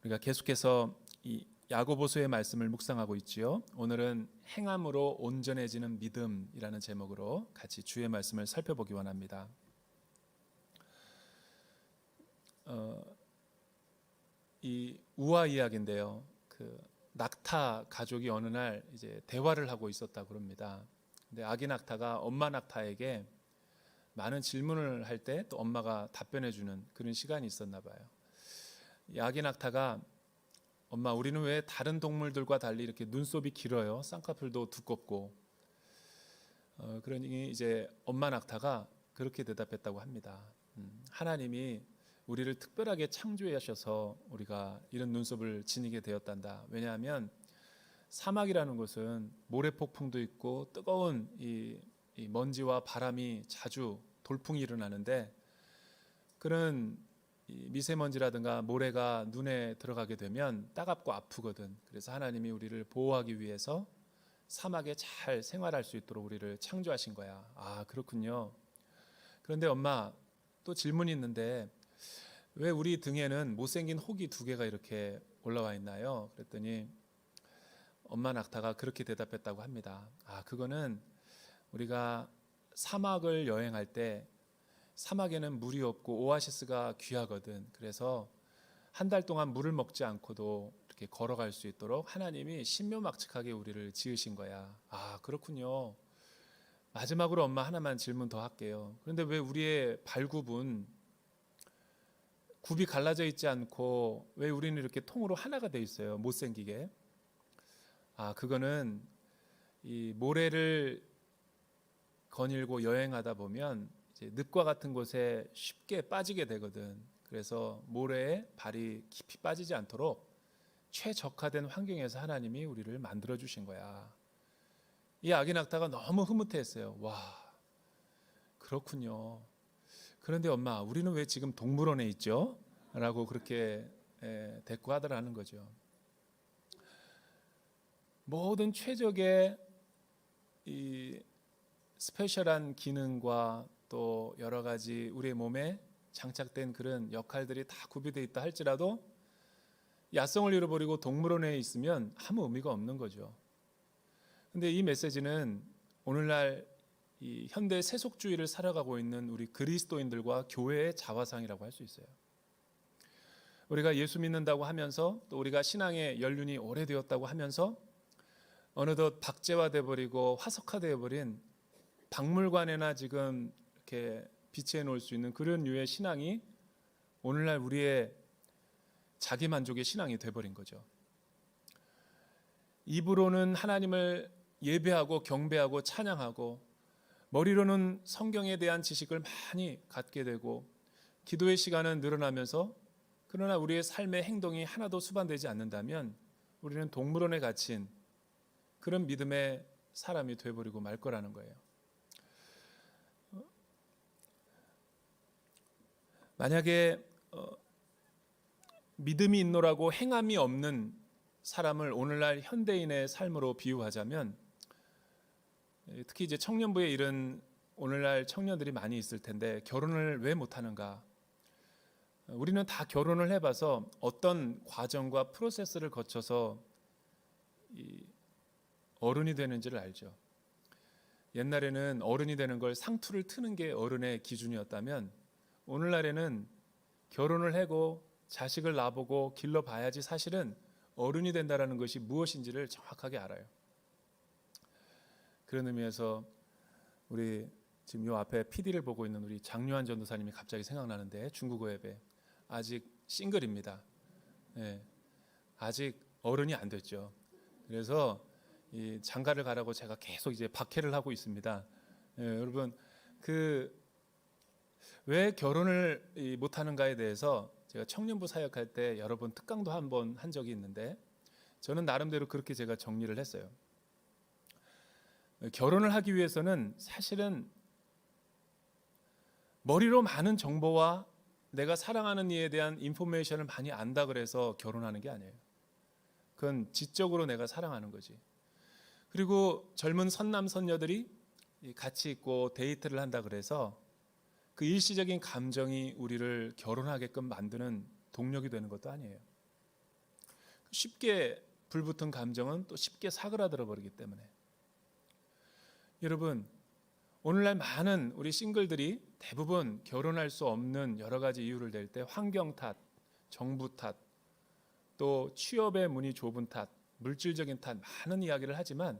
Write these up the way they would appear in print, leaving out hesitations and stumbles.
우리가 계속해서 이 야고보서의 말씀을 묵상하고 있지요. 오늘은 행함으로 온전해지는 믿음이라는 제목으로 같이 주의 말씀을 살펴보기 원합니다. 이 우화 이야기인데요. 그 낙타 가족이 어느 날 이제 대화를 하고 있었다고 그럽니다. 근데 아기 낙타가 엄마 낙타에게 많은 질문을 할 때 또 엄마가 답변해 주는 그런 시간이 있었나 봐요. 이 아기 낙타가 엄마, 우리는 왜 다른 동물들과 달리 이렇게 눈썹이 길어요? 쌍꺼풀도 두껍고. 그러니 이제 엄마 낙타가 그렇게 대답했다고 합니다. 하나님이 우리를 특별하게 창조하셔서 우리가 이런 눈썹을 지니게 되었단다. 왜냐하면 사막이라는 곳은 모래폭풍도 있고 뜨거운 이 먼지와 바람이 자주 돌풍이 일어나는데, 그런 미세먼지라든가 모래가 눈에 들어가게 되면 따갑고 아프거든. 그래서 하나님이 우리를 보호하기 위해서 사막에 잘 생활할 수 있도록 우리를 창조하신 거야. 아, 그렇군요. 그런데 엄마, 또 질문이 있는데 왜 우리 등에는 못생긴 혹이 2개가 이렇게 올라와 있나요? 그랬더니 엄마 낙타가 그렇게 대답했다고 합니다. 아, 그거는 우리가 사막을 여행할 때 사막에는 물이 없고 오아시스가 귀하거든. 그래서 한 달 동안 물을 먹지 않고도 이렇게 걸어갈 수 있도록 하나님이 신묘막측하게 우리를 지으신 거야. 아, 그렇군요. 마지막으로 엄마 하나만 질문 더 할게요. 그런데 왜 우리의 발굽은 굽이 갈라져 있지 않고 왜 우리는 이렇게 통으로 하나가 돼 있어요? 못생기게. 아, 그거는 이 모래를 거닐고 여행하다 보면 이제 늪과 같은 곳에 쉽게 빠지게 되거든. 그래서 모래에 발이 깊이 빠지지 않도록 최적화된 환경에서 하나님이 우리를 만들어 주신 거야. 이 아기 낙타가 너무 흐뭇해했어요. 와, 그렇군요. 그런데 엄마, 우리는 왜 지금 동물원에 있죠? 라고 그렇게 대꾸하더라는 거죠. 모든 최적의 이 스페셜한 기능과 또 여러 가지 우리의 몸에 장착된 그런 역할들이 다 구비되어 있다 할지라도 야성을 잃어버리고 동물원에 있으면 아무 의미가 없는 거죠. 근데 이 메시지는 오늘날 이 현대 세속주의를 살아가고 있는 우리 그리스도인들과 교회의 자화상이라고 할 수 있어요. 우리가 예수 믿는다고 하면서 또 우리가 신앙의 연륜이 오래되었다고 하면서 어느덧 박제화돼 버리고 화석화되어 버린 박물관에나 지금 이렇게 비치해 놓을 수 있는 그런 류의 신앙이 오늘날 우리의 자기 만족의 신앙이 돼버린 거죠. 입으로는 하나님을 예배하고 경배하고 찬양하고 머리로는 성경에 대한 지식을 많이 갖게 되고 기도의 시간은 늘어나면서, 그러나 우리의 삶의 행동이 하나도 수반되지 않는다면 우리는 동물원에 갇힌 그런 믿음의 사람이 돼버리고 말 거라는 거예요. 만약에 믿음이 있노라고 행함이 없는 사람을 오늘날 현대인의 삶으로 비유하자면, 특히 이제 청년부에 이런 오늘날 청년들이 많이 있을 텐데 결혼을 왜 못하는가? 우리는 다 결혼을 해봐서 어떤 과정과 프로세스를 거쳐서 이 어른이 되는지를 알죠. 옛날에는 어른이 되는 걸 상투를 트는 게 어른의 기준이었다면 오늘날에는 결혼을 하고 자식을 낳아보고 길러봐야지 사실은 어른이 된다는 것이 무엇인지를 정확하게 알아요. 그런 의미에서 우리 지금 요 앞에 PD를 보고 있는 우리 장유한 전도사님이 갑자기 생각나는데, 중국어 예배 아직 싱글입니다. 네, 아직 어른이 안 됐죠. 그래서 이 장가를 가라고 제가 계속 이제 박해를 하고 있습니다. 여러분, 왜 결혼을 못하는가에 대해서 제가 청년부 사역할 때 여러 번 특강도 한번 한 적이 있는데, 저는 나름대로 그렇게 제가 정리를 했어요. 결혼을 하기 위해서는 사실은 머리로 많은 정보와 내가 사랑하는 이에 대한 인포메이션을 많이 안다 그래서 결혼하는 게 아니에요. 그건 지적으로 내가 사랑하는 거지. 그리고 젊은 선남 선녀들이 같이 있고 데이트를 한다 그래서 그 일시적인 감정이 우리를 결혼하게끔 만드는 동력이 되는 것도 아니에요. 쉽게 불붙은 감정은 또 쉽게 사그라들어 버리기 때문에. 여러분, 오늘날 많은 우리 싱글들이 대부분 결혼할 수 없는 여러 가지 이유를 댈 때 환경 탓, 정부 탓, 또 취업의 문이 좁은 탓, 물질적인 탓 많은 이야기를 하지만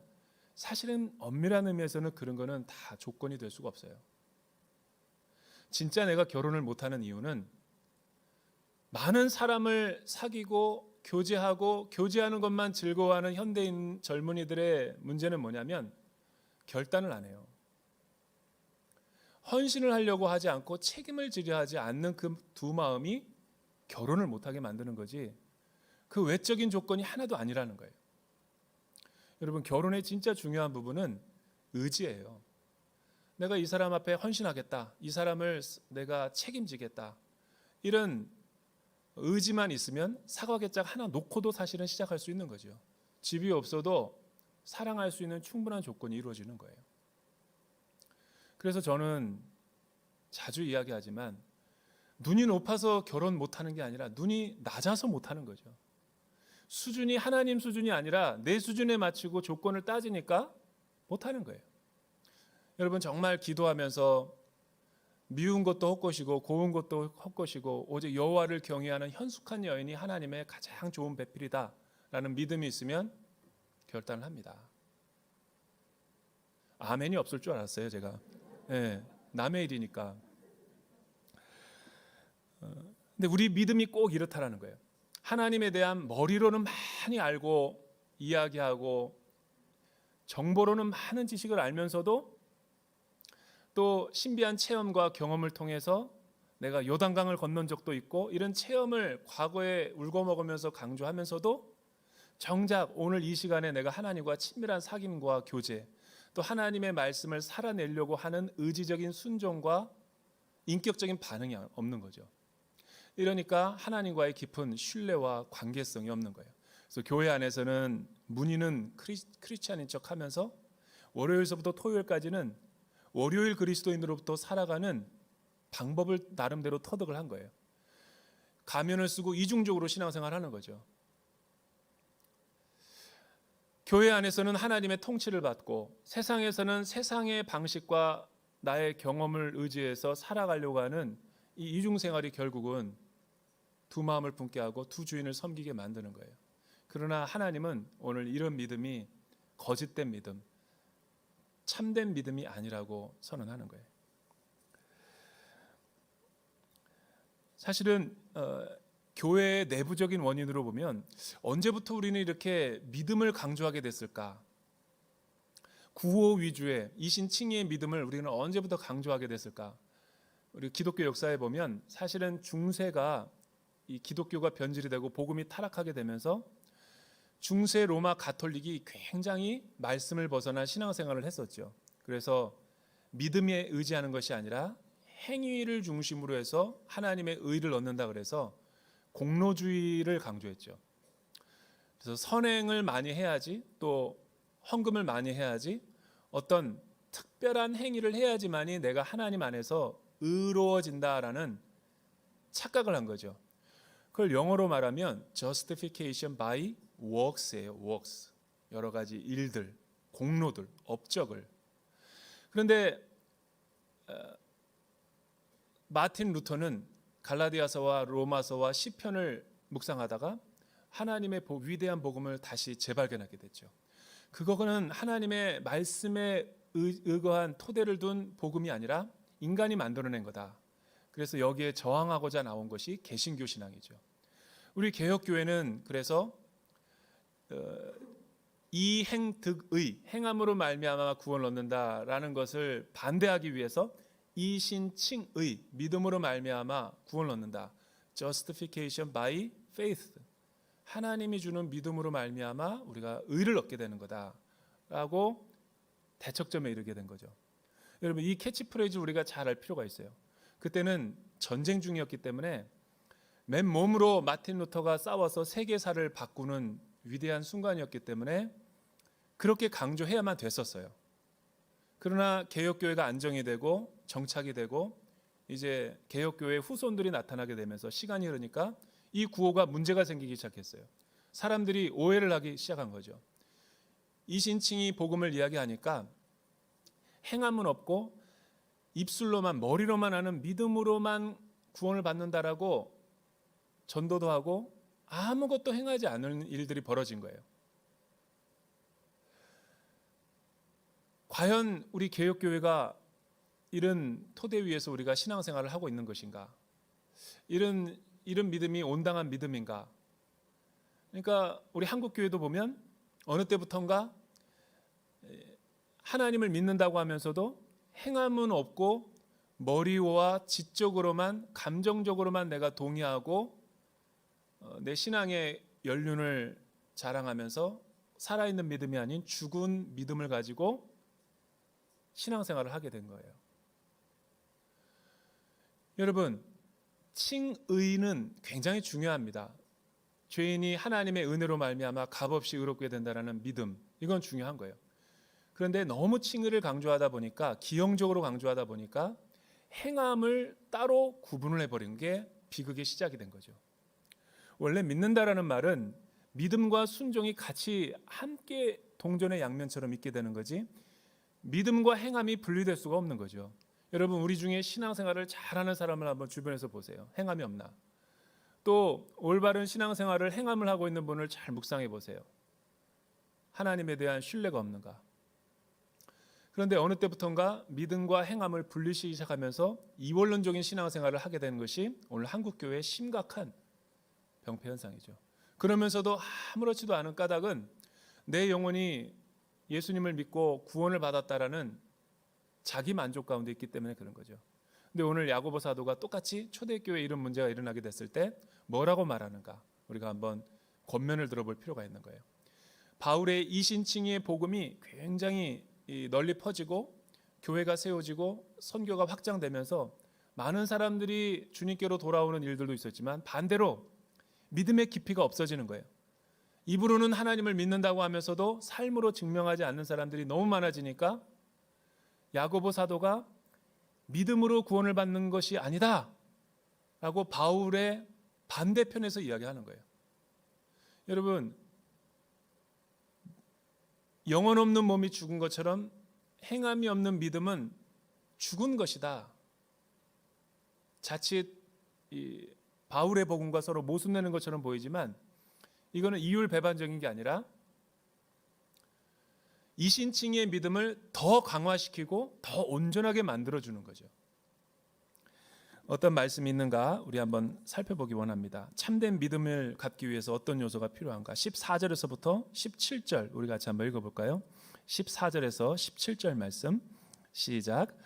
사실은 엄밀한 의미에서는 그런 거는 다 조건이 될 수가 없어요. 진짜 내가 결혼을 못하는 이유는 많은 사람을 사귀고 교제하고 교제하는 것만 즐거워하는 현대인 젊은이들의 문제는 뭐냐면 결단을 안 해요. 헌신을 하려고 하지 않고 책임을 지려 하지 않는 그 두 마음이 결혼을 못하게 만드는 거지 그 외적인 조건이 하나도 아니라는 거예요. 여러분, 결혼의 진짜 중요한 부분은 의지예요. 내가 이 사람 앞에 헌신하겠다, 이 사람을 내가 책임지겠다, 이런 의지만 있으면 사과개짝 하나 놓고도 사실은 시작할 수 있는 거죠. 집이 없어도 사랑할 수 있는 충분한 조건이 이루어지는 거예요. 그래서 저는 자주 이야기하지만 눈이 높아서 결혼 못하는 게 아니라 눈이 낮아서 못하는 거죠. 수준이 하나님 수준이 아니라 내 수준에 맞추고 조건을 따지니까 못하는 거예요. 여러분, 정말 기도하면서 미운 것도 헛것이고 고운 것도 헛것이고 오직 여호와를 경외하는 현숙한 여인이 하나님의 가장 좋은 배필이다라는 믿음이 있으면 결단을 합니다. 아멘이 없을 줄 알았어요, 제가. 네, 남의 일이니까. 근데 우리 믿음이 꼭 이렇다라는 거예요. 하나님에 대한 머리로는 많이 알고 이야기하고 정보로는 많은 지식을 알면서도 또 신비한 체험과 경험을 통해서 내가 요단강을 건넌 적도 있고 이런 체험을 과거에 울고 먹으면서 강조하면서도 정작 오늘 이 시간에 내가 하나님과 친밀한 사귐과 교제, 또 하나님의 말씀을 살아내려고 하는 의지적인 순종과 인격적인 반응이 없는 거죠. 이러니까 하나님과의 깊은 신뢰와 관계성이 없는 거예요. 그래서 교회 안에서는 문의는 크리스찬인 척하면서 월요일서부터 토요일까지는 월요일 그리스도인으로부터 살아가는 방법을 나름대로 터득을 한 거예요. 가면을 쓰고 이중적으로 신앙생활하는 거죠. 교회 안에서는 하나님의 통치를 받고 세상에서는 세상의 방식과 나의 경험을 의지해서 살아가려고 하는 이 이중생활이 결국은 두 마음을 품게 하고 두 주인을 섬기게 만드는 거예요. 그러나 하나님은 오늘 이런 믿음이 거짓된 믿음, 참된 믿음이 아니라고 선언하는 거예요. 사실은 교회의 내부적인 원인으로 보면 언제부터 우리는 이렇게 믿음을 강조하게 됐을까? 구호 위주의 이신칭의의 믿음을 우리는 언제부터 강조하게 됐을까? 우리 기독교 역사에 보면 사실은 중세가 이 기독교가 변질이 되고 복음이 타락하게 되면서 중세 로마 가톨릭이 굉장히 말씀을 벗어난 신앙생활을 했었죠. 그래서 믿음에 의지하는 것이 아니라 행위를 중심으로 해서 하나님의 의를 얻는다 그래서 공로주의를 강조했죠. 그래서 선행을 많이 해야지, 또 헌금을 많이 해야지, 어떤 특별한 행위를 해야지만이 내가 하나님 안에서 의로워진다라는 착각을 한 거죠. 그걸 영어로 말하면 justification by works예요. works. 여러 가지 일들, 공로들, 업적을. 그런데 마틴 루터는 갈라디아서와 로마서와 시편을 묵상하다가 하나님의 위대한 복음을 다시 재발견하게 됐죠. 그거는 하나님의 말씀에 의거한 토대를 둔 복음이 아니라 인간이 만들어낸 거다. 그래서 여기에 저항하고자 나온 것이 개신교 신앙이죠. 우리 개혁교회는 그래서 이행득의, 행함으로 말미암아 구원을 얻는다라는 것을 반대하기 위해서 이신칭의, 믿음으로 말미암아 구원을 얻는다. Justification by faith. 하나님이 주는 믿음으로 말미암아 우리가 의를 얻게 되는 거다라고 대척점에 이르게 된 거죠. 여러분, 이 캐치프레이즈 우리가 잘 알 필요가 있어요. 그때는 전쟁 중이었기 때문에 맨몸으로 마틴 루터가 싸워서 세계사를 바꾸는 위대한 순간이었기 때문에 그렇게 강조해야만 됐었어요. 그러나 개혁교회가 안정이 되고 정착이 되고 이제 개혁교회의 후손들이 나타나게 되면서 시간이 흐르니까 이 구호가 문제가 생기기 시작했어요. 사람들이 오해를 하기 시작한 거죠. 이신칭이 복음을 이야기하니까 행함은 없고 입술로만, 머리로만 하는 믿음으로만 구원을 받는다라고 전도도 하고 아무것도 행하지 않은 일들이 벌어진 거예요. 과연 우리 개혁교회가 이런 토대 위에서 우리가 신앙생활을 하고 있는 것인가? 이런 믿음이 온당한 믿음인가? 그러니까 우리 한국교회도 보면 어느 때부턴가 하나님을 믿는다고 하면서도 행함은 없고 머리와 지적으로만, 감정적으로만 내가 동의하고 내 신앙의 연륜을 자랑하면서 살아있는 믿음이 아닌 죽은 믿음을 가지고 신앙생활을 하게 된 거예요. 여러분, 칭의는 굉장히 중요합니다. 죄인이 하나님의 은혜로 말미암아 값없이 의롭게 된다는 믿음, 이건 중요한 거예요. 그런데 너무 칭의를 강조하다 보니까, 기형적으로 강조하다 보니까 행함을 따로 구분을 해버린 게 비극의 시작이 된 거죠. 원래 믿는다라는 말은 믿음과 순종이 같이 함께 동전의 양면처럼 있게 되는 거지, 믿음과 행함이 분리될 수가 없는 거죠. 여러분, 우리 중에 신앙생활을 잘하는 사람을 한번 주변에서 보세요. 행함이 없나? 또 올바른 신앙생활을 행함을 하고 있는 분을 잘 묵상해 보세요. 하나님에 대한 신뢰가 없는가? 그런데 어느 때부턴가 믿음과 행함을 분리시키기 시작하면서 이원론적인 신앙생활을 하게 되는 것이 오늘 한국교회의 심각한 병폐 현상이죠. 그러면서도 아무렇지도 않은 까닭은 내 영혼이 예수님을 믿고 구원을 받았다라는 자기 만족 가운데 있기 때문에 그런 거죠. 근데 오늘 야고보 사도가 똑같이 초대교회에 이런 문제가 일어나게 됐을 때 뭐라고 말하는가? 우리가 한번 권면을 들어볼 필요가 있는 거예요. 바울의 이신칭의의 복음이 굉장히 널리 퍼지고 교회가 세워지고 선교가 확장되면서 많은 사람들이 주님께로 돌아오는 일들도 있었지만 반대로 믿음의 깊이가 없어지는 거예요. 입으로는 하나님을 믿는다고 하면서도 삶으로 증명하지 않는 사람들이 너무 많아지니까 야고보 사도가 믿음으로 구원을 받는 것이 아니다 라고 바울의 반대편에서 이야기하는 거예요. 여러분, 영혼 없는 몸이 죽은 것처럼 행함이 없는 믿음은 죽은 것이다. 자칫 이 바울의 복음과 서로 모순되는 것처럼 보이지만 이거는 이율배반적인 게 아니라 이신칭의 믿음을 더 강화시키고 더 온전하게 만들어주는 거죠. 어떤 말씀이 있는가 우리 한번 살펴보기 원합니다. 참된 믿음을 갖기 위해서 어떤 요소가 필요한가? 14절에서부터 17절 우리 같이 한번 읽어볼까요? 14절에서 17절 말씀 시작.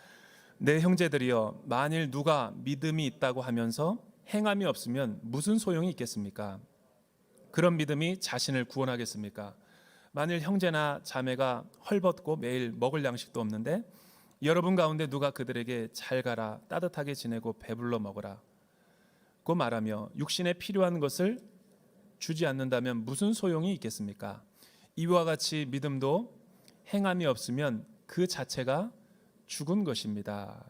내 형제들이여, 만일 누가 믿음이 있다고 하면서 행함이 없으면 무슨 소용이 있겠습니까? 그런 믿음이 자신을 구원하겠습니까? 만일 형제나 자매가 헐벗고 매일 먹을 양식도 없는데 여러분 가운데 누가 그들에게 잘 가라, 따뜻하게 지내고 배불러 먹어라 고 말하며 육신에 필요한 것을 주지 않는다면 무슨 소용이 있겠습니까? 이와 같이 믿음도 행함이 없으면 그 자체가 죽은 것입니다.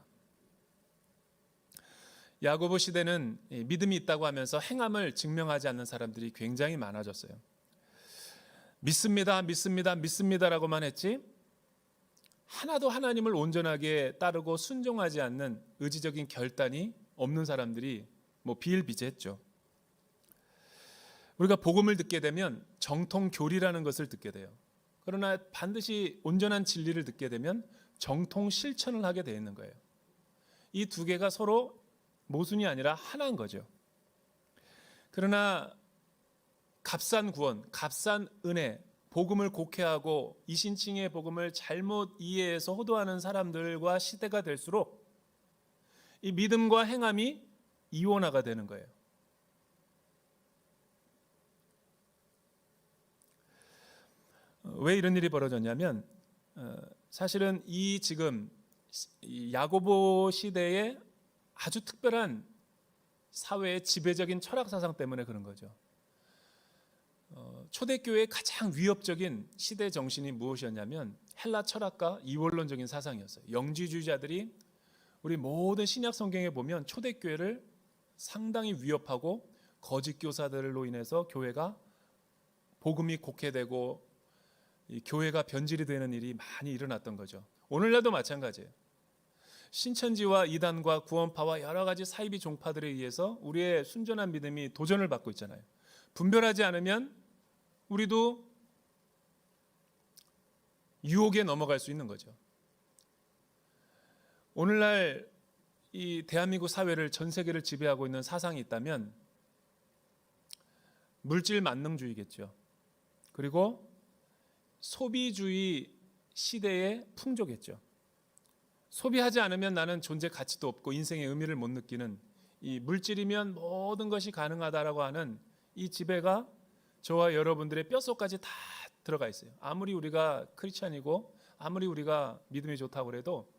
야고보 시대는 믿음이 있다고 하면서 행함을 증명하지 않는 사람들이 굉장히 많아졌어요. 믿습니다, 믿습니다, 믿습니다라고만 했지 하나도 하나님을 온전하게 따르고 순종하지 않는 의지적인 결단이 없는 사람들이 비일비재했죠. 우리가 복음을 듣게 되면 정통 교리라는 것을 듣게 돼요. 그러나 반드시 온전한 진리를 듣게 되면 정통 실천을 하게 되어 있는 거예요. 이 두 개가 서로 모순이 아니라 하나인 거죠. 그러나 값싼 구원, 값싼 은혜, 복음을 곡해하고 이신칭의 복음을 잘못 이해해서 호도하는 사람들과 시대가 될수록 이 믿음과 행함이 이원화가 되는 거예요. 왜 이런 일이 벌어졌냐면 사실은 이 지금 야고보 시대에 아주 특별한 사회의 지배적인 철학 사상 때문에 그런 거죠. 초대교회의 가장 위협적인 시대 정신이 무엇이었냐면 헬라 철학과 이원론적인 사상이었어요. 영지주의자들이 우리 모든 신약 성경에 보면 초대교회를 상당히 위협하고 거짓 교사들로 인해서 교회가 복음이 곡해되고 이 교회가 변질이 되는 일이 많이 일어났던 거죠. 오늘날도 마찬가지예요. 신천지와 이단과 구원파와 여러 가지 사이비 종파들에 의해서 우리의 순전한 믿음이 도전을 받고 있잖아요. 분별하지 않으면 우리도 유혹에 넘어갈 수 있는 거죠. 오늘날 이 대한민국 사회를, 전 세계를 지배하고 있는 사상이 있다면 물질 만능주의겠죠. 그리고 소비주의 시대의 풍조겠죠. 소비하지 않으면 나는 존재 가치도 없고 인생의 의미를 못 느끼는, 이 물질이면 모든 것이 가능하다라고 하는 이 지배가 저와 여러분들의 뼛속까지 다 들어가 있어요. 아무리 우리가 크리스찬이고 아무리 우리가 믿음이 좋다고 해도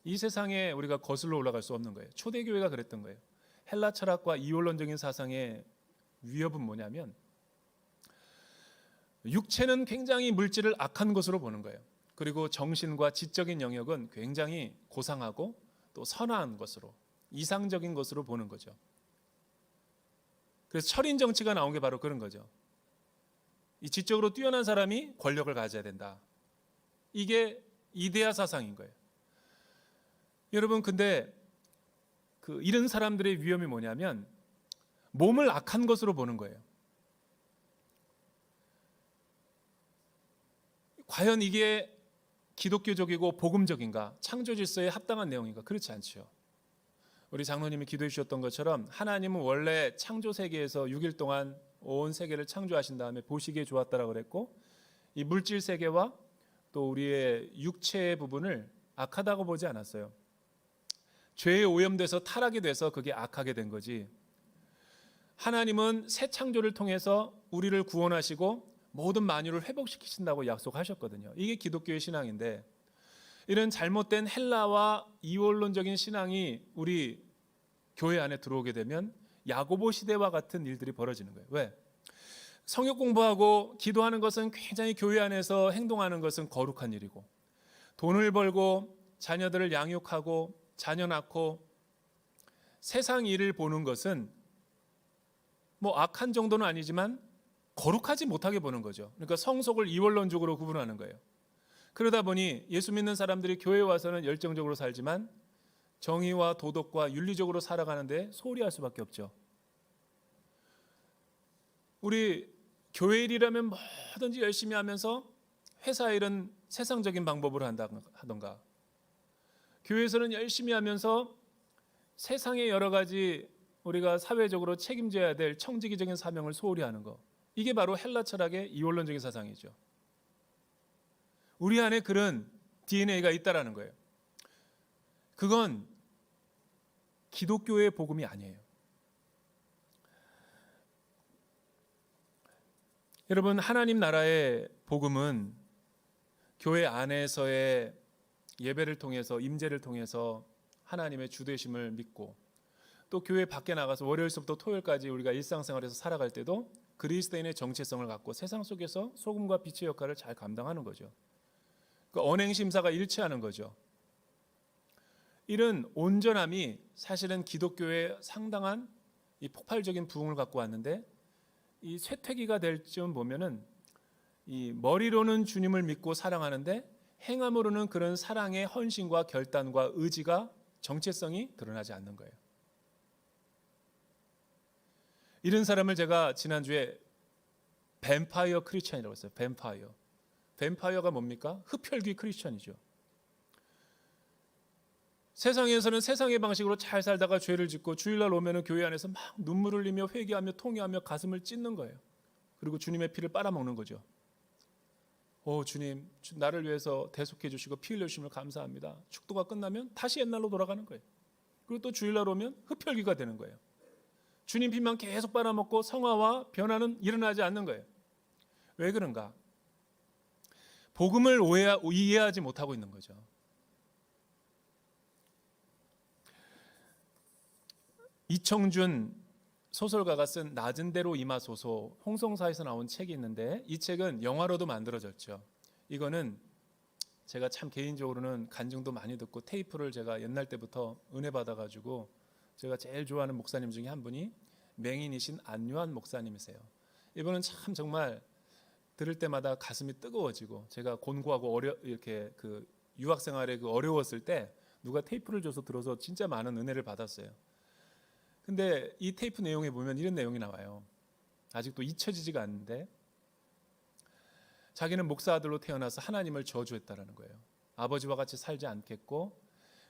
이 세상에 우리가 거슬러 올라갈 수 없는 거예요. 초대교회가 그랬던 거예요. 헬라 철학과 이원론적인 사상의 위협은 뭐냐면 육체는 굉장히 물질을 악한 것으로 보는 거예요. 그리고 정신과 지적인 영역은 굉장히 고상하고 또 선한 것으로, 이상적인 것으로 보는 거죠. 그래서 철인 정치가 나온 게 바로 그런 거죠. 이 지적으로 뛰어난 사람이 권력을 가져야 된다. 이게 이데아 사상인 거예요. 여러분, 근데 이런 사람들의 위험이 뭐냐면 몸을 악한 것으로 보는 거예요. 과연 이게 기독교적이고 복음적인가, 창조 질서에 합당한 내용인가? 그렇지 않죠. 우리 장로님이 기도해 주셨던 것처럼 하나님은 원래 창조 세계에서 6일 동안 온 세계를 창조하신 다음에 보시기에 좋았다라고 그랬고, 이 물질 세계와 또 우리의 육체의 부분을 악하다고 보지 않았어요. 죄에 오염돼서 타락이 돼서 그게 악하게 된 거지, 하나님은 새 창조를 통해서 우리를 구원하시고 모든 만유를 회복시키신다고 약속하셨거든요. 이게 기독교의 신앙인데, 이런 잘못된 헬라와 이원론적인 신앙이 우리 교회 안에 들어오게 되면 야고보 시대와 같은 일들이 벌어지는 거예요. 왜? 성역 공부하고 기도하는 것은 굉장히, 교회 안에서 행동하는 것은 거룩한 일이고, 돈을 벌고 자녀들을 양육하고 자녀 낳고 세상 일을 보는 것은 뭐 악한 정도는 아니지만 거룩하지 못하게 보는 거죠. 그러니까 성속을 이원론적으로 구분하는 거예요. 그러다 보니 예수 믿는 사람들이 교회에 와서는 열정적으로 살지만 정의와 도덕과 윤리적으로 살아가는데 소홀히 할 수밖에 없죠. 우리 교회 일이라면 뭐든지 열심히 하면서 회사 일은 세상적인 방법으로 한다던가, 교회에서는 열심히 하면서 세상의 여러 가지 우리가 사회적으로 책임져야 될 청지기적인 사명을 소홀히 하는 거, 이게 바로 헬라 철학의 이원론적인 사상이죠. 우리 안에 그런 DNA가 있다라는 거예요. 그건 기독교의 복음이 아니에요. 여러분, 하나님 나라의 복음은 교회 안에서의 예배를 통해서, 임재를 통해서 하나님의 주되심을 믿고, 또 교회 밖에 나가서 월요일부터 토요일까지 우리가 일상생활에서 살아갈 때도 그리스도인의 정체성을 갖고 세상 속에서 소금과 빛의 역할을 잘 감당하는 거죠. 그 언행심사가 일치하는 거죠. 이런 온전함이 사실은 기독교의 상당한 이 폭발적인 부흥을 갖고 왔는데, 이 쇠퇴기가 될 쯤 보면은 이 머리로는 주님을 믿고 사랑하는데 행함으로는 그런 사랑의 헌신과 결단과 의지가, 정체성이 드러나지 않는 거예요. 이런 사람을 제가 지난주에 뱀파이어 크리스천이라고 했어요. 뱀파이어. 뱀파이어가 뭡니까? 흡혈귀 크리스천이죠. 세상에서는 세상의 방식으로 잘 살다가 죄를 짓고 주일날 오면은 교회 안에서 막 눈물 흘리며 회개하며 통회하며 가슴을 찢는 거예요. 그리고 주님의 피를 빨아먹는 거죠. 오, 주님, 나를 위해서 대속해 주시고 피 흘려 주심을 감사합니다. 축도가 끝나면 다시 옛날로 돌아가는 거예요. 그리고 또 주일날 오면 흡혈귀가 되는 거예요. 주님 피만 계속 빨아먹고 성화와 변화는 일어나지 않는 거예요. 왜 그런가? 복음을 이해하지 못하고 있는 거죠. 이청준 소설가가 쓴 낮은 대로 임하소서, 홍성사에서 나온 책이 있는데, 이 책은 영화로도 만들어졌죠. 이거는 제가 참 개인적으로는 간증도 많이 듣고 테이프를 제가 옛날 때부터 은혜 받아가지고 제가 제일 좋아하는 목사님 중에 한 분이 맹인이신 안유한 목사님이세요. 이분은 참 정말 들을 때마다 가슴이 뜨거워지고, 제가 곤고하고 이렇게 그 유학 생활에 그 어려웠을 때 누가 테이프를 줘서 들어서 진짜 많은 은혜를 받았어요. 근데 이 테이프 내용에 보면 이런 내용이 나와요. 아직도 잊혀지지가 않는데, 자기는 목사 아들로 태어나서 하나님을 저주했다라는 거예요. 아버지와 같이 살지 않겠고,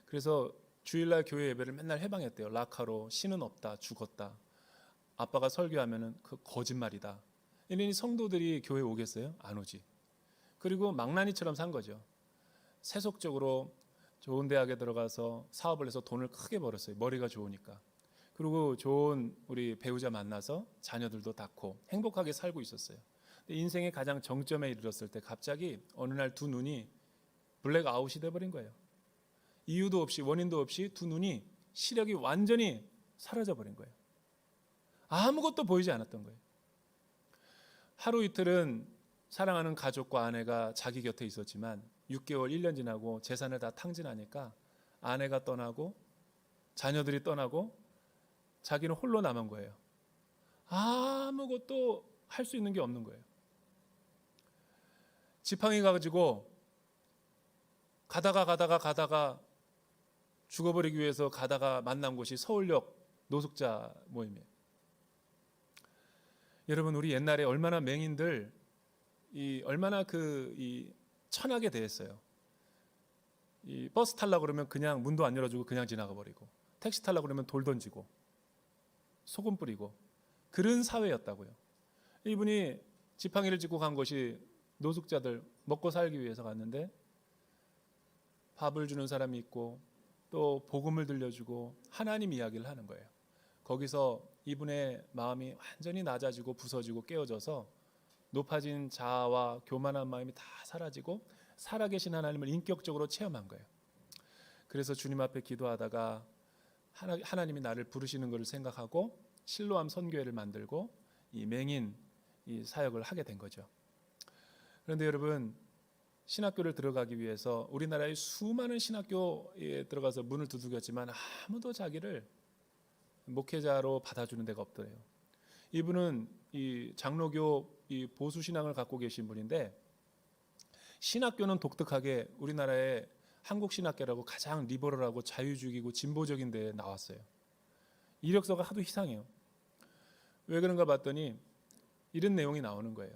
그래서 주일날 교회 예배를 맨날 해방했대요. 라카로 신은 없다, 죽었다. 아빠가 설교하면은 그 거짓말이다. 이러니 성도들이 교회 오겠어요? 안 오지. 그리고 망나니처럼 산 거죠. 세속적으로 좋은 대학에 들어가서 사업을 해서 돈을 크게 벌었어요. 머리가 좋으니까. 그리고 좋은 우리 배우자 만나서 자녀들도 낳고 행복하게 살고 있었어요. 근데 인생의 가장 정점에 이르렀을 때 갑자기 어느 날 두 눈이 블랙아웃이 돼버린 거예요. 이유도 없이, 원인도 없이 두 눈이, 시력이 완전히 사라져 버린 거예요. 아무것도 보이지 않았던 거예요. 하루 이틀은 사랑하는 가족과 아내가 자기 곁에 있었지만 6개월, 1년 지나고 재산을 다 탕진하니까 아내가 떠나고 자녀들이 떠나고 자기는 홀로 남은 거예요. 아무것도 할 수 있는 게 없는 거예요. 지팡이 가지고 가다가 죽어버리기 위해서 가다가 만난 곳이 서울역 노숙자 모임이에요. 여러분, 우리 옛날에 얼마나 맹인들 얼마나 천하게 대했어요. 이 버스 타려고 그러면 그냥 문도 안 열어주고 그냥 지나가 버리고, 택시 타려고 그러면 돌 던지고 소금 뿌리고, 그런 사회였다고요. 이분이 지팡이를 짚고 간 곳이 노숙자들 먹고 살기 위해서 갔는데, 밥을 주는 사람이 있고 또 복음을 들려주고 하나님 이야기를 하는 거예요. 거기서 이분의 마음이 완전히 낮아지고 부서지고 깨어져서 높아진 자아와 교만한 마음이 다 사라지고 살아계신 하나님을 인격적으로 체험한 거예요. 그래서 주님 앞에 기도하다가 하나님이 나를 부르시는 것을 생각하고 실로암 선교회를 만들고 이 맹인 이 사역을 하게 된 거죠. 그런데 여러분, 신학교를 들어가기 위해서 우리나라의 수많은 신학교에 들어가서 문을 두들겼지만 아무도 자기를 목회자로 받아주는 데가 없더래요. 이분은 이 장로교 이 보수 신앙을 갖고 계신 분인데, 신학교는 독특하게 우리나라의 한국 신학교라고 가장 리버럴하고 자유주의고 진보적인 데에 나왔어요. 이력서가 하도 이상해요. 왜 그런가 봤더니 이런 내용이 나오는 거예요.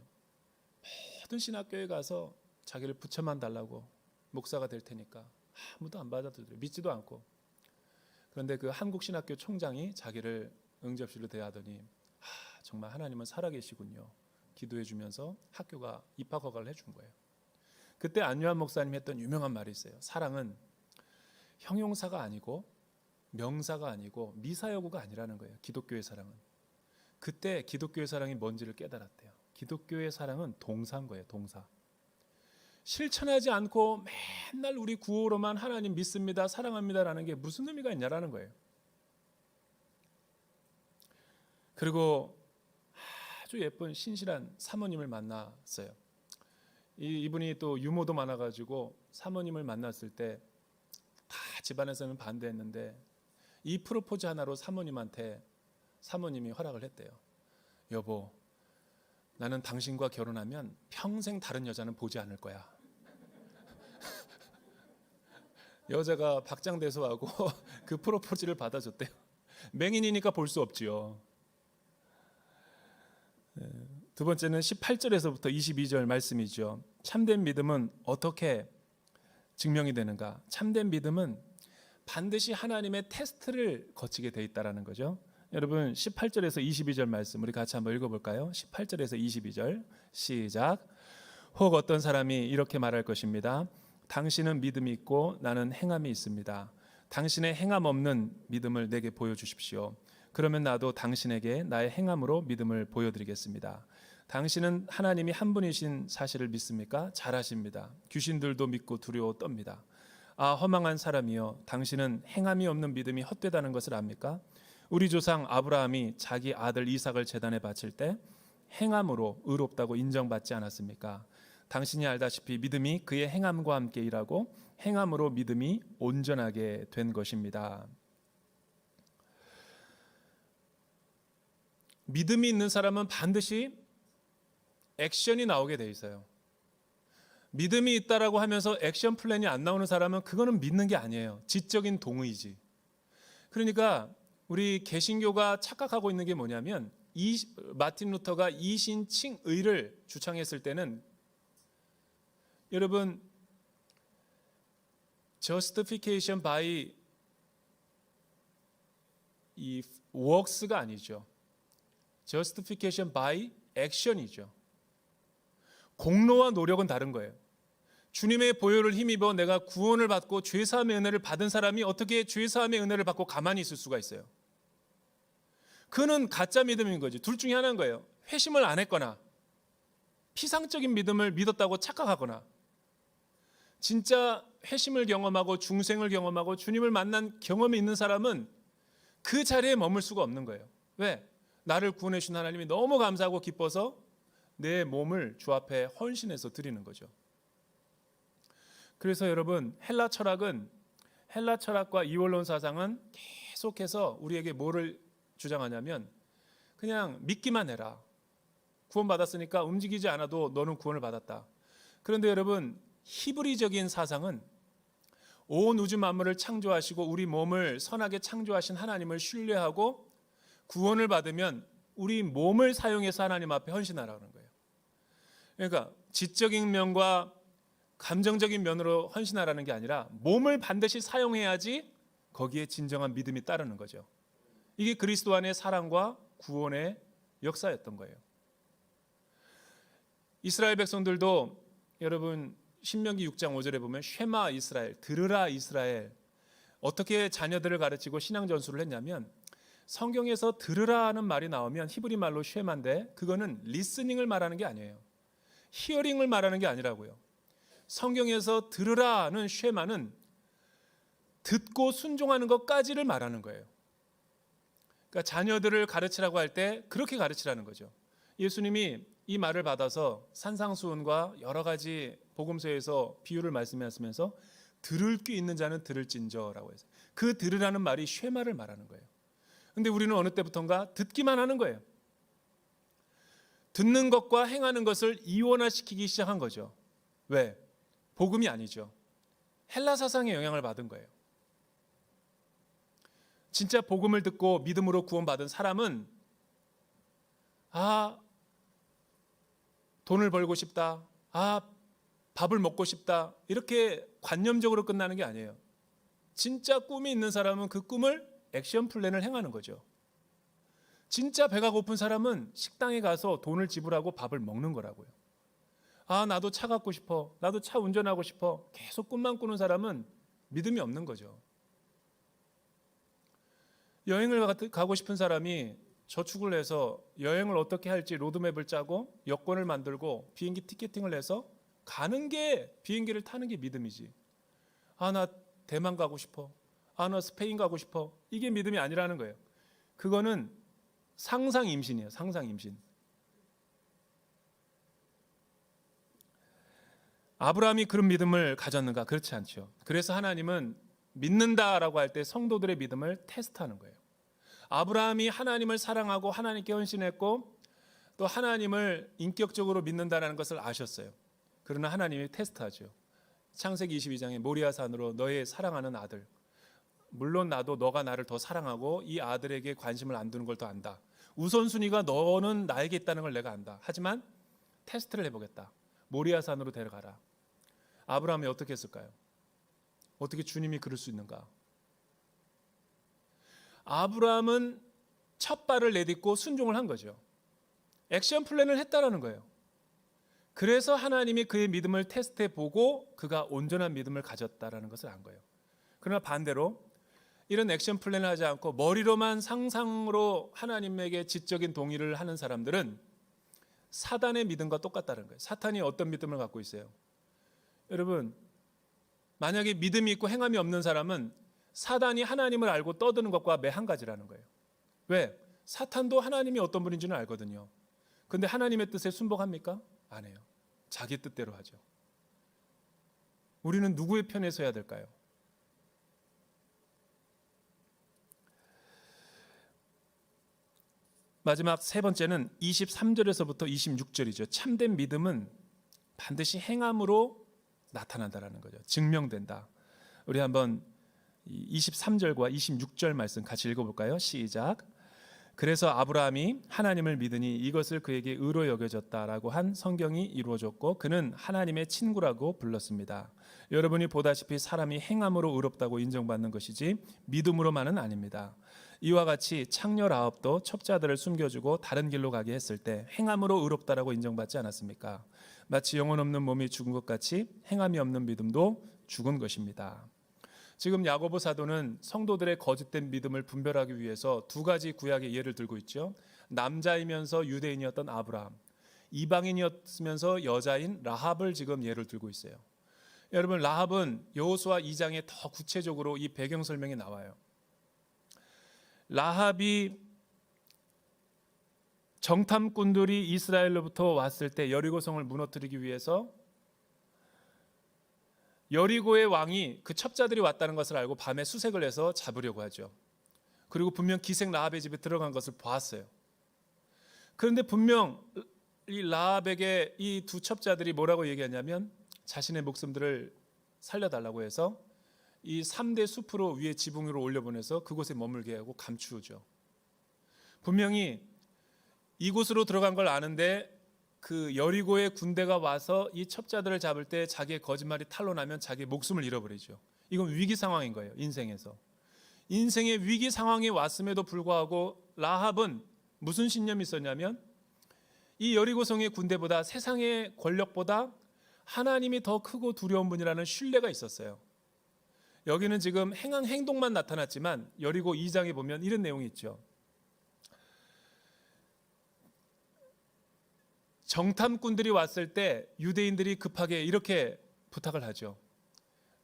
모든 신학교에 가서 자기를 붙여만 달라고, 목사가 될 테니까 아무도 안 받아들여요. 믿지도 않고. 그런데 그 한국신학교 총장이 자기를 응접실로 대하더니 정말 하나님은 살아계시군요. 기도해 주면서 학교가 입학 허가를 해준 거예요. 그때 안유한 목사님 했던 유명한 말이 있어요. 사랑은 형용사가 아니고 명사가 아니고 미사여구가 아니라는 거예요. 기독교의 사랑은. 그때 기독교의 사랑이 뭔지를 깨달았대요. 기독교의 사랑은 동사인 거예요. 동사. 실천하지 않고 맨날 우리 구호로만 하나님 믿습니다, 사랑합니다라는 게 무슨 의미가 있냐라는 거예요. 그리고 아주 예쁜 신실한 사모님을 만났어요. 이분이 또 유머도 많아가지고 사모님을 만났을 때 다 집안에서는 반대했는데 이 프로포즈 하나로 사모님이 허락을 했대요. 여보, 나는 당신과 결혼하면 평생 다른 여자는 보지 않을 거야. 여자가 박장대소하고 그 프로포즈를 받아줬대요. 맹인이니까 볼 수 없지요. 두 번째는 18절에서부터 22절 말씀이죠. 참된 믿음은 어떻게 증명이 되는가? 참된 믿음은 반드시 하나님의 테스트를 거치게 돼 있다라는 거죠. 여러분, 18절에서 22절 말씀 우리 같이 한번 읽어볼까요? 18절에서 22절 시작. 혹 어떤 사람이 이렇게 말할 것입니다. 당신은 믿음이 있고 나는 행함이 있습니다. 당신의 행함 없는 믿음을 내게 보여주십시오. 그러면 나도 당신에게 나의 행함으로 믿음을 보여드리겠습니다. 당신은 하나님이 한 분이신 사실을 믿습니까? 잘하십니다. 귀신들도 믿고 두려워 떱니다. 아, 허망한 사람이여, 당신은 행함이 없는 믿음이 헛되다는 것을 압니까? 우리 조상 아브라함이 자기 아들 이삭을 제단에 바칠 때 행함으로 의롭다고 인정받지 않았습니까? 당신이 알다시피 믿음이 그의 행함과 함께 일하고 행함으로 믿음이 온전하게 된 것입니다. 믿음이 있는 사람은 반드시 액션이 나오게 돼 있어요. 믿음이 있다라고 하면서 액션 플랜이 안 나오는 사람은 그거는 믿는 게 아니에요. 지적인 동의지. 그러니까 우리 개신교가 착각하고 있는 게 뭐냐면 마틴 루터가 이신칭의를 주창했을 때는 여러분 justification by 이 works가 아니죠. justification by action이죠. 공로와 노력은 다른 거예요. 주님의 보혈을 힘입어 내가 구원을 받고 죄사함의 은혜를 받은 사람이 어떻게 죄사함의 은혜를 받고 가만히 있을 수가 있어요? 그는 가짜 믿음인 거지. 둘 중에 하나인 거예요. 회심을 안 했거나 피상적인 믿음을 믿었다고 착각하거나 진짜 회심을 경험하고 중생을 경험하고 주님을 만난 경험이 있는 사람은 그 자리에 머물 수가 없는 거예요. 왜? 나를 구원해 주신 하나님이 너무 감사하고 기뻐서 내 몸을 주 앞에 헌신해서 드리는 거죠. 그래서 여러분 헬라 철학과 이원론 사상은 계속해서 우리에게 뭐를 주장하냐면 그냥 믿기만 해라. 구원받았으니까 움직이지 않아도 너는 구원을 받았다. 그런데 여러분 히브리적인 사상은 온 우주 만물을 창조하시고 우리 몸을 선하게 창조하신 하나님을 신뢰하고 구원을 받으면 우리 몸을 사용해서 하나님 앞에 헌신하라는 거예요. 그러니까 지적인 면과 감정적인 면으로 헌신하라는 게 아니라 몸을 반드시 사용해야지 거기에 진정한 믿음이 따르는 거죠. 이게 그리스도 안의 사랑과 구원의 역사였던 거예요. 이스라엘 백성들도 여러분 신명기 6장 5절에 보면 쉐마 이스라엘, 들으라 이스라엘, 어떻게 자녀들을 가르치고 신앙 전수를 했냐면 성경에서 들으라는 말이 나오면 히브리 말로 쉐마인데 그거는 리스닝을 말하는 게 아니에요. 히어링을 말하는 게 아니라고요. 성경에서 들으라는 쉐마는 듣고 순종하는 것까지를 말하는 거예요. 그러니까 자녀들을 가르치라고 할 때 그렇게 가르치라는 거죠. 예수님이 이 말을 받아서 산상수훈과 여러 가지 복음서에서 비유를 말씀하시면서 들을 귀 있는 자는 들을진저라고 해서 그 들으라는 말이 쉐마를 말하는 거예요. 근데 우리는 어느 때부터인가 듣기만 하는 거예요. 듣는 것과 행하는 것을 이원화시키기 시작한 거죠. 왜? 복음이 아니죠. 헬라 사상의 영향을 받은 거예요. 진짜 복음을 듣고 믿음으로 구원받은 사람은 돈을 벌고 싶다. 밥을 먹고 싶다. 이렇게 관념적으로 끝나는 게 아니에요. 진짜 꿈이 있는 사람은 그 꿈을 액션 플랜을 행하는 거죠. 진짜 배가 고픈 사람은 식당에 가서 돈을 지불하고 밥을 먹는 거라고요. 나도 차 갖고 싶어. 나도 차 운전하고 싶어. 계속 꿈만 꾸는 사람은 믿음이 없는 거죠. 여행을 가고 싶은 사람이 저축을 해서 여행을 어떻게 할지 로드맵을 짜고 여권을 만들고 비행기 티켓팅을 해서 가는 게 비행기를 타는 게 믿음이지. 나 대만 가고 싶어. 나 스페인 가고 싶어. 이게 믿음이 아니라는 거예요. 그거는 상상 임신이에요. 상상 임신. 아브라함이 그런 믿음을 가졌는가? 그렇지 않죠. 그래서 하나님은 믿는다라고 할 때 성도들의 믿음을 테스트하는 거예요. 아브라함이 하나님을 사랑하고 하나님께 헌신했고 또 하나님을 인격적으로 믿는다는 것을 아셨어요. 그러나 하나님이 테스트하죠. 창세기 22장에 모리아산으로 너의 사랑하는 아들, 물론 나도 너가 나를 더 사랑하고 이 아들에게 관심을 안 두는 걸 더 안다. 우선순위가 너는 나에게 있다는 걸 내가 안다. 하지만 테스트를 해보겠다. 모리아산으로 데려가라. 아브라함이 어떻게 했을까요? 어떻게 주님이 그럴 수 있는가? 아브라함은 첫 발을 내딛고 순종을 한 거죠. 액션 플랜을 했다라는 거예요. 그래서 하나님이 그의 믿음을 테스트해 보고 그가 온전한 믿음을 가졌다라는 것을 안 거예요. 그러나 반대로 이런 액션 플랜을 하지 않고 머리로만 상상으로 하나님에게 지적인 동의를 하는 사람들은 사단의 믿음과 똑같다는 거예요. 사탄이 어떤 믿음을 갖고 있어요? 여러분, 만약에 믿음이 있고 행함이 없는 사람은 사단이 하나님을 알고 떠드는 것과 매 한 가지라는 거예요. 왜? 사탄도 하나님이 어떤 분인지는 알거든요. 근데 하나님의 뜻에 순복합니까? 안 해요. 자기 뜻대로 하죠. 우리는 누구의 편에 서야 될까요? 마지막 세 번째는 23절에서부터 26절이죠. 참된 믿음은 반드시 행함으로 나타난다라는 거죠. 증명된다. 우리 한번 23절과 26절 말씀 같이 읽어볼까요? 시작. 그래서 아브라함이 하나님을 믿으니 이것을 그에게 의로 여겨졌다라고 한 성경이 이루어졌고 그는 하나님의 친구라고 불렀습니다. 여러분이 보다시피 사람이 행함으로 의롭다고 인정받는 것이지 믿음으로만은 아닙니다. 이와 같이 창녀 라합도 첩자들을 숨겨주고 다른 길로 가게 했을 때 행함으로 의롭다라고 인정받지 않았습니까? 마치 영혼 없는 몸이 죽은 것 같이 행함이 없는 믿음도 죽은 것입니다. 지금 야고보 사도는 성도들의 거짓된 믿음을 분별하기 위해서 두 가지 구약의 예를 들고 있죠. 남자이면서 유대인이었던 아브라함, 이방인이었으면서 여자인 라합을 지금 예를 들고 있어요. 여러분, 라합은 여호수아 2장에 더 구체적으로 이 배경 설명이 나와요. 라합이 정탐꾼들이 이스라엘로부터 왔을 때 여리고성을 무너뜨리기 위해서 여리고의 왕이 그 첩자들이 왔다는 것을 알고 밤에 수색을 해서 잡으려고 하죠. 그리고 분명 기생 라합의 집에 들어간 것을 보았어요. 그런데 분명 이 라합에게 이 두 첩자들이 뭐라고 얘기하냐면 자신의 목숨들을 살려달라고 해서 이 3대 숲으로 위에 지붕 위로 올려보내서 그곳에 머물게 하고 감추죠. 분명히 이곳으로 들어간 걸 아는데 그 여리고의 군대가 와서 이 첩자들을 잡을 때 자기의 거짓말이 탄로나면 자기의 목숨을 잃어버리죠. 이건 위기 상황인 거예요. 인생에서. 인생의 위기 상황이 왔음에도 불구하고 라합은 무슨 신념이 있었냐면 이 여리고성의 군대보다 세상의 권력보다 하나님이 더 크고 두려운 분이라는 신뢰가 있었어요. 여기는 지금 행동만 나타났지만 여리고 2장에 보면 이런 내용이 있죠. 정탐꾼들이 왔을 때 유대인들이 급하게 이렇게 부탁을 하죠.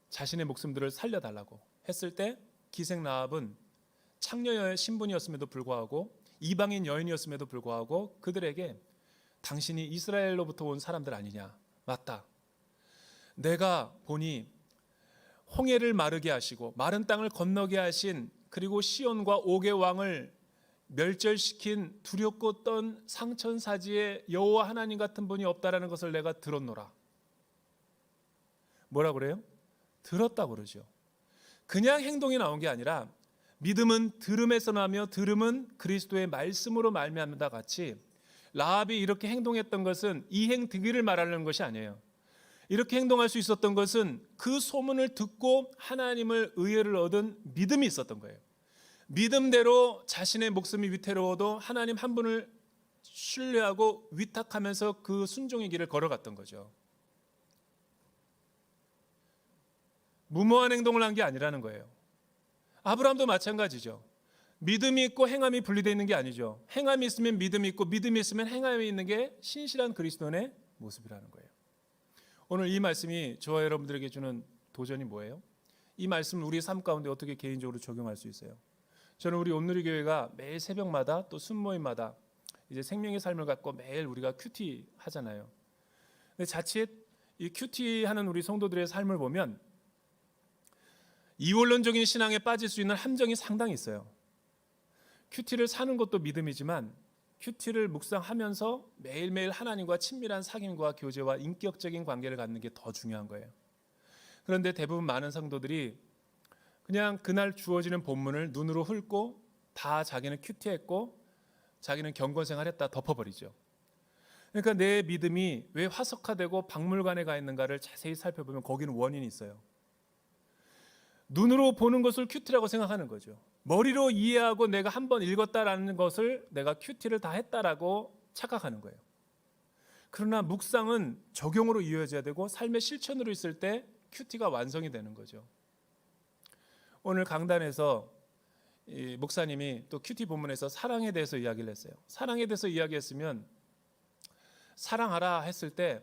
자신의 목숨들을 살려달라고 했을 때 기생 라합은 창녀의 신분이었음에도 불구하고 이방인 여인이었음에도 불구하고 그들에게 당신이 이스라엘로부터 온 사람들 아니냐? 맞다. 내가 보니 홍해를 마르게 하시고 마른 땅을 건너게 하신 그리고 시온과 옥의 왕을 멸절시킨 두렵고 떤 상천사지의 여호와 하나님 같은 분이 없다라는 것을 내가 들었노라. 뭐라 그래요? 들었다고 그러죠. 그냥 행동이 나온 게 아니라 믿음은 들음에서 나며 들음은 그리스도의 말씀으로 말미암다 같이 라합이 이렇게 행동했던 것은 이행득의를 말하는 것이 아니에요. 이렇게 행동할 수 있었던 것은 그 소문을 듣고 하나님을 의뢰를 얻은 믿음이 있었던 거예요. 믿음대로 자신의 목숨이 위태로워도 하나님 한 분을 신뢰하고 위탁하면서 그 순종의 길을 걸어갔던 거죠. 무모한 행동을 한 게 아니라는 거예요. 아브라함도 마찬가지죠. 믿음이 있고 행함이 분리되어 있는 게 아니죠. 행함이 있으면 믿음이 있고 믿음이 있으면 행함이 있는 게 신실한 그리스도인의 모습이라는 거예요. 오늘 이 말씀이 저와 여러분들에게 주는 도전이 뭐예요? 이 말씀을 우리 삶 가운데 어떻게 개인적으로 적용할 수 있어요? 저는 우리 온누리교회가 매일 새벽마다 또 순모임마다 이제 생명의 삶을 갖고 매일 우리가 큐티 하잖아요. 근데 자칫 이 큐티 하는 우리 성도들의 삶을 보면 이원론적인 신앙에 빠질 수 있는 함정이 상당히 있어요. 큐티를 사는 것도 믿음이지만 큐티를 묵상하면서 매일매일 하나님과 친밀한 사귐과 교제와 인격적인 관계를 갖는 게 더 중요한 거예요. 그런데 대부분 많은 성도들이 그냥 그날 주어지는 본문을 눈으로 훑고 다 자기는 큐티했고 자기는 경건생활했다 덮어버리죠. 그러니까 내 믿음이 왜 화석화되고 박물관에 가 있는가를 자세히 살펴보면 거기는 원인이 있어요. 눈으로 보는 것을 큐티라고 생각하는 거죠. 머리로 이해하고 내가 한번 읽었다라는 것을 내가 큐티를 다 했다라고 착각하는 거예요. 그러나 묵상은 적용으로 이어져야 되고 삶의 실천으로 있을 때 큐티가 완성이 되는 거죠. 오늘 강단에서 이 목사님이 또 큐티 본문에서 사랑에 대해서 이야기를 했어요. 사랑에 대해서 이야기했으면 사랑하라 했을 때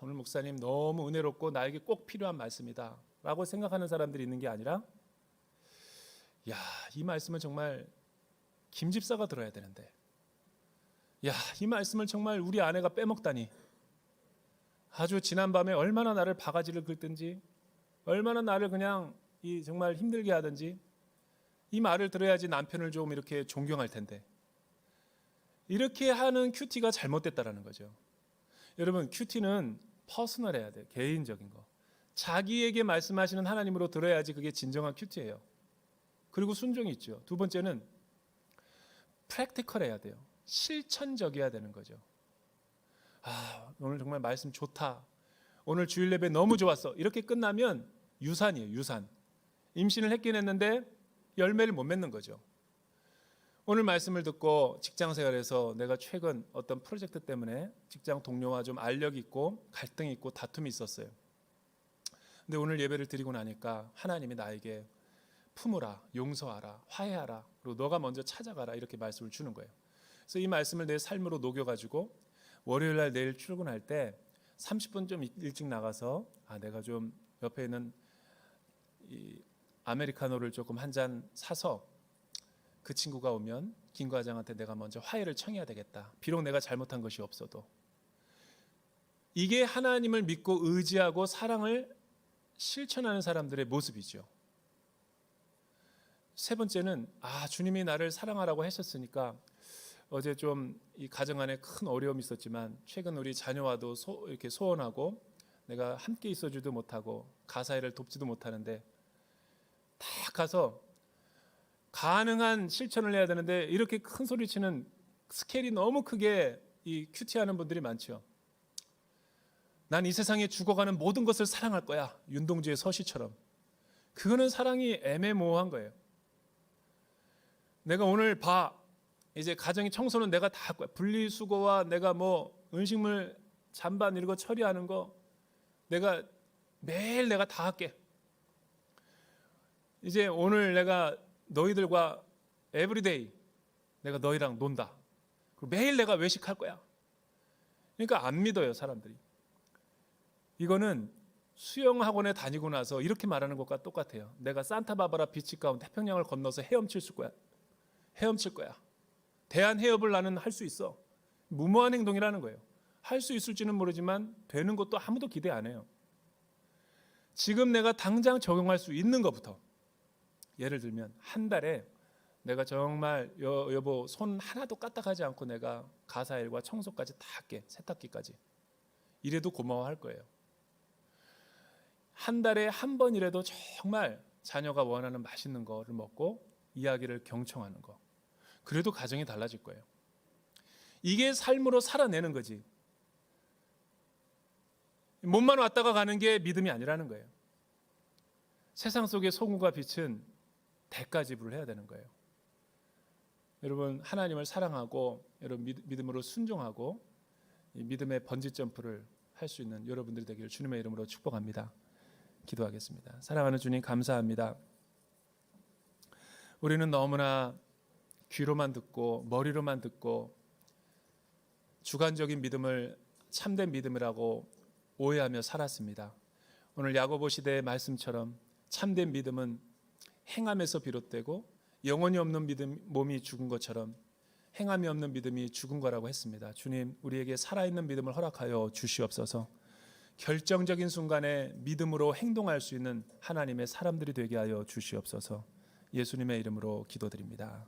오늘 목사님 너무 은혜롭고 나에게 꼭 필요한 말씀이다 라고 생각하는 사람들이 있는 게 아니라 야, 이 말씀은 정말 김 집사가 들어야 되는데 야, 이 말씀을 정말 우리 아내가 빼먹다니 아주 지난밤에 얼마나 나를 바가지를 긁든지 얼마나 나를 그냥 정말 힘들게 하든지 이 말을 들어야지 남편을 좀 이렇게 존경할 텐데 이렇게 하는 큐티가 잘못됐다라는 거죠. 여러분, 큐티는 퍼스널해야 돼요. 개인적인 거. 자기에게 말씀하시는 하나님으로 들어야지 그게 진정한 큐티예요. 그리고 순종이 있죠. 두 번째는 프랙티컬해야 돼요. 실천적이어야 되는 거죠. 오늘 정말 말씀 좋다. 오늘 주일 예배 너무 좋았어. 이렇게 끝나면 유산이에요. 유산. 임신을 했긴 했는데 열매를 못 맺는 거죠. 오늘 말씀을 듣고 직장 생활에서 내가 최근 어떤 프로젝트 때문에 직장 동료와 좀 알력이 있고 갈등이 있고 다툼이 있었어요. 근데 오늘 예배를 드리고 나니까 하나님이 나에게 품으라, 용서하라, 화해하라, 그리고 너가 먼저 찾아가라 이렇게 말씀을 주는 거예요. 그래서 이 말씀을 내 삶으로 녹여가지고 월요일 날 내일 출근할 때 30분 좀 일찍 나가서 내가 좀 옆에 있는 이 아메리카노를 조금 한 잔 사서 그 친구가 오면 김 과장한테 내가 먼저 화해를 청해야 되겠다. 비록 내가 잘못한 것이 없어도. 이게 하나님을 믿고 의지하고 사랑을 실천하는 사람들의 모습이죠. 세 번째는 주님이 나를 사랑하라고 하셨으니까 어제 좀 이 가정 안에 큰 어려움이 있었지만 최근 우리 자녀와도 이렇게 소원하고 내가 함께 있어주도 못하고 가사일을 돕지도 못하는데 딱 가서 가능한 실천을 해야 되는데 이렇게 큰 소리치는 스케일이 너무 크게 이 큐티하는 분들이 많죠. 난 이 세상에 죽어가는 모든 것을 사랑할 거야. 윤동주의 서시처럼. 그거는 사랑이 애매모호한 거예요. 내가 오늘 이제 가정의 청소는 내가 다 할 거야. 분리수거와 내가 음식물 잔반 이런 거 처리하는 거 내가 매일 내가 다 할게. 이제 오늘 내가 너희들과 에브리데이 내가 너희랑 논다. 그리고 매일 내가 외식할 거야. 그러니까 안 믿어요, 사람들이. 이거는 수영학원에 다니고 나서 이렇게 말하는 것과 똑같아요. 내가 산타바바라 비치 가운데 태평양을 건너서 헤엄칠 거야. 대한 해협을 나는 할 수 있어. 무모한 행동이라는 거예요. 할 수 있을지는 모르지만 되는 것도 아무도 기대 안 해요. 지금 내가 당장 적용할 수 있는 것부터, 예를 들면 한 달에 내가 정말 여보 손 하나도 까딱하지 않고 내가 가사일과 청소까지 다 할게. 세탁기까지. 이래도 고마워할 거예요. 한 달에 한 번이라도 정말 자녀가 원하는 맛있는 거를 먹고 이야기를 경청하는 거. 그래도 가정이 달라질 거예요. 이게 삶으로 살아내는 거지. 몸만 왔다가 가는 게 믿음이 아니라는 거예요. 세상 속의 소금과 빛은 대가 지불을 해야 되는 거예요. 여러분, 하나님을 사랑하고 여러분 믿음으로 순종하고 이 믿음의 번지 점프를 할 수 있는 여러분들 되기를 주님의 이름으로 축복합니다. 기도하겠습니다. 사랑하는 주님, 감사합니다. 우리는 너무나 귀로만 듣고 머리로만 듣고 주관적인 믿음을 참된 믿음이라고 오해하며 살았습니다. 오늘 야고보 시대의 말씀처럼 참된 믿음은 행함에서 비롯되고 영혼이 없는 믿음, 몸이 죽은 것처럼 행함이 없는 믿음이 죽은 거라고 했습니다. 주님, 우리에게 살아있는 믿음을 허락하여 주시옵소서. 결정적인 순간에 믿음으로 행동할 수 있는 하나님의 사람들이 되게 하여 주시옵소서. 예수님의 이름으로 기도드립니다.